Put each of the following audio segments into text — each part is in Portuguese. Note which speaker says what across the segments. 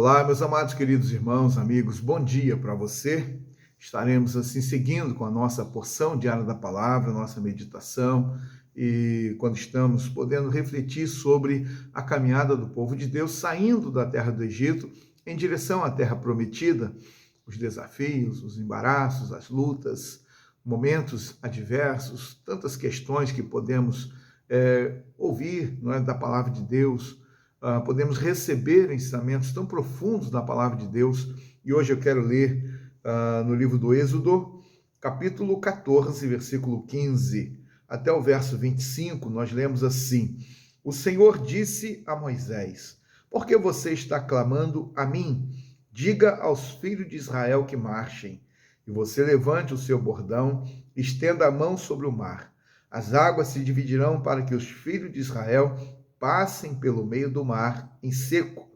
Speaker 1: Olá, meus amados, queridos irmãos, amigos, bom dia para você. Estaremos assim seguindo com a nossa porção diária da palavra, nossa meditação, e quando estamos podendo refletir sobre a caminhada do povo de Deus saindo da terra do Egito em direção à terra prometida, os desafios, os embaraços, as lutas, momentos adversos, tantas questões que podemos ouvir, não é, da palavra de Deus. Podemos receber ensinamentos tão profundos da palavra de Deus. E hoje eu quero ler no livro do Êxodo, capítulo 14, versículo 15, até o verso 25, nós lemos assim: O Senhor disse a Moisés: Por que você está clamando a mim? Diga aos filhos de Israel que marchem. E você levante o seu bordão, estenda a mão sobre o mar. As águas se dividirão para que os filhos de Israel passem pelo meio do mar em seco.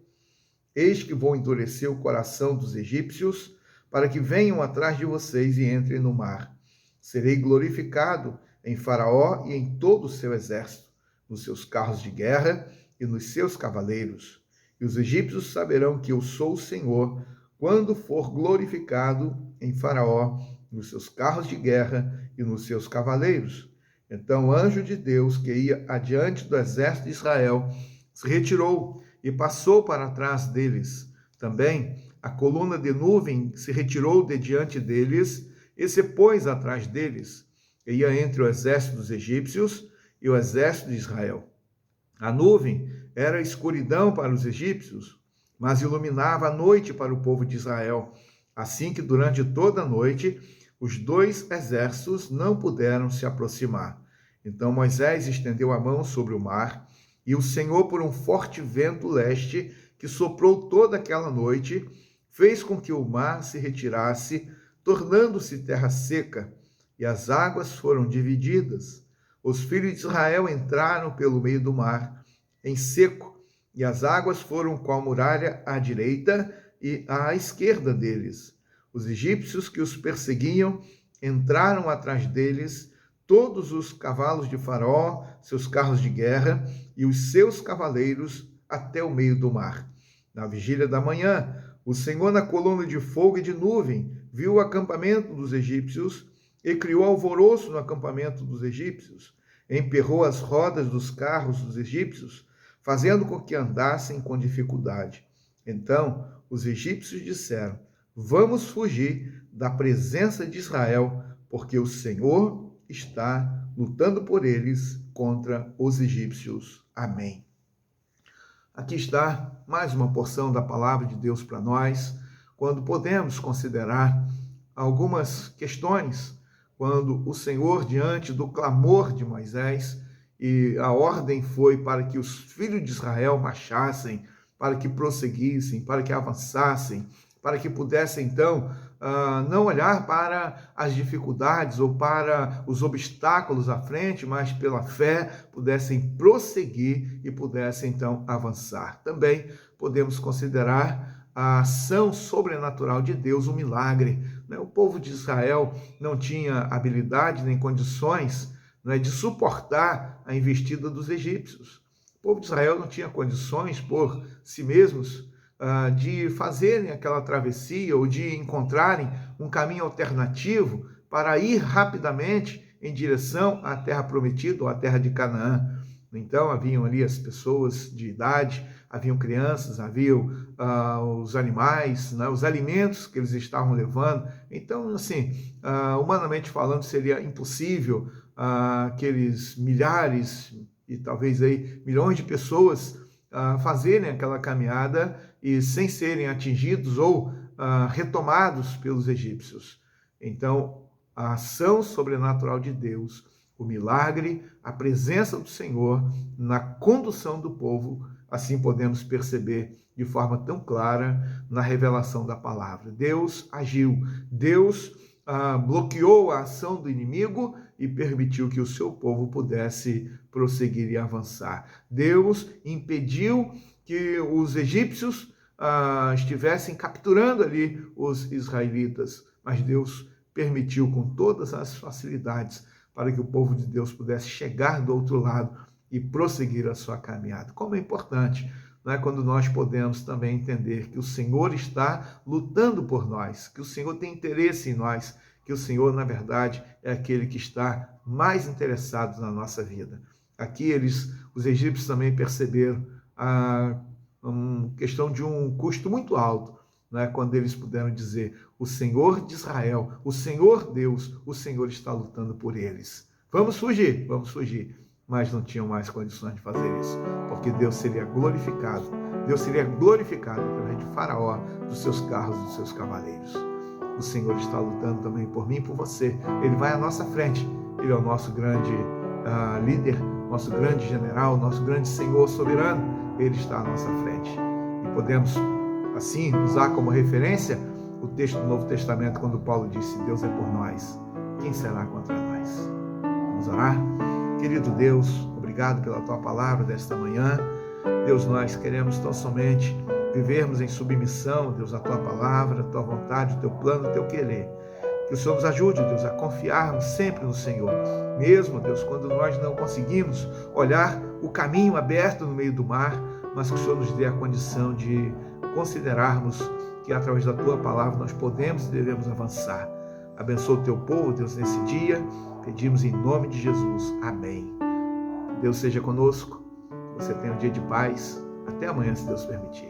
Speaker 1: Eis que vou endurecer o coração dos egípcios, para que venham atrás de vocês e entrem no mar. Serei glorificado em Faraó e em todo o seu exército, nos seus carros de guerra e nos seus cavaleiros. E os egípcios saberão que eu sou o Senhor, quando for glorificado em Faraó, nos seus carros de guerra e nos seus cavaleiros. Então o anjo de Deus, que ia adiante do exército de Israel, se retirou e passou para trás deles. Também a coluna de nuvem se retirou de diante deles e se pôs atrás deles. E ia entre o exército dos egípcios e o exército de Israel. A nuvem era escuridão para os egípcios, mas iluminava a noite para o povo de Israel. Assim que durante toda a noite os dois exércitos não puderam se aproximar. Então Moisés estendeu a mão sobre o mar, e o Senhor, por um forte vento leste, que soprou toda aquela noite, fez com que o mar se retirasse, tornando-se terra seca, e as águas foram divididas. Os filhos de Israel entraram pelo meio do mar, em seco, e as águas foram qual muralha à direita e à esquerda deles. Os egípcios que os perseguiam entraram atrás deles, todos os cavalos de Faraó, seus carros de guerra e os seus cavaleiros até o meio do mar. Na vigília da manhã, o Senhor, na coluna de fogo e de nuvem, viu o acampamento dos egípcios e criou alvoroço no acampamento dos egípcios. Emperrou as rodas dos carros dos egípcios, fazendo com que andassem com dificuldade. Então os egípcios disseram: Vamos fugir da presença de Israel, porque o Senhor está lutando por eles contra os egípcios. Amém. Aqui está mais uma porção da palavra de Deus para nós, quando podemos considerar algumas questões, quando o Senhor, diante do clamor de Moisés, e a ordem foi para que os filhos de Israel marchassem, para que prosseguissem, para que avançassem, para que pudessem, então, não olhar para as dificuldades ou para os obstáculos à frente, mas pela fé pudessem prosseguir e pudessem, então, avançar. Também podemos considerar a ação sobrenatural de Deus, o milagre. O povo de Israel não tinha habilidade nem condições de suportar a investida dos egípcios. O povo de Israel não tinha condições por si mesmos de fazerem aquela travessia ou de encontrarem um caminho alternativo para ir rapidamente em direção à terra prometida ou à terra de Canaã. Então haviam ali as pessoas de idade, haviam crianças, haviam os animais, os alimentos que eles estavam levando. Então, assim, humanamente falando, seria impossível aqueles milhares e talvez aí milhões de pessoas fazerem aquela caminhada e sem serem atingidos ou retomados pelos egípcios. Então, a ação sobrenatural de Deus, o milagre, a presença do Senhor na condução do povo, assim podemos perceber de forma tão clara na revelação da palavra. Deus agiu, Deus bloqueou a ação do inimigo e permitiu que o seu povo pudesse prosseguir e avançar. Deus impediu que os egípcios estivessem capturando ali os israelitas, mas Deus permitiu com todas as facilidades para que o povo de Deus pudesse chegar do outro lado e prosseguir a sua caminhada. Como é importante não é? Quando nós podemos também entender que o Senhor está lutando por nós, que o Senhor tem interesse em nós, que o Senhor, na verdade, é aquele que está mais interessado na nossa vida. Aqui os egípcios também perceberam a questão de um custo muito alto, né? Quando eles puderam dizer: o Senhor de Israel, o Senhor Deus, o Senhor está lutando por eles. Vamos fugir, vamos fugir. Mas não tinham mais condições de fazer isso, porque Deus seria glorificado. Deus seria glorificado através de Faraó, dos seus carros e dos seus cavaleiros. O Senhor está lutando também por mim e por você. Ele vai à nossa frente. Ele é o nosso grande líder, nosso grande general, nosso grande Senhor soberano. Ele está à nossa frente. E podemos, assim, usar como referência o texto do Novo Testamento, quando Paulo disse: Deus é por nós, quem será contra nós? Vamos orar? Querido Deus, obrigado pela Tua palavra desta manhã. Deus, nós queremos tão somente vivermos em submissão, Deus, à Tua palavra, à Tua vontade, o Teu plano, o Teu querer. Que o Senhor nos ajude, Deus, a confiarmos sempre no Senhor. Mesmo, Deus, quando nós não conseguimos olhar o caminho aberto no meio do mar, mas que o Senhor nos dê a condição de considerarmos que através da Tua palavra nós podemos e devemos avançar. Abençoa o Teu povo, Deus, nesse dia. Pedimos em nome de Jesus. Amém. Deus seja conosco. Que você tenha um dia de paz. Até amanhã, se Deus permitir.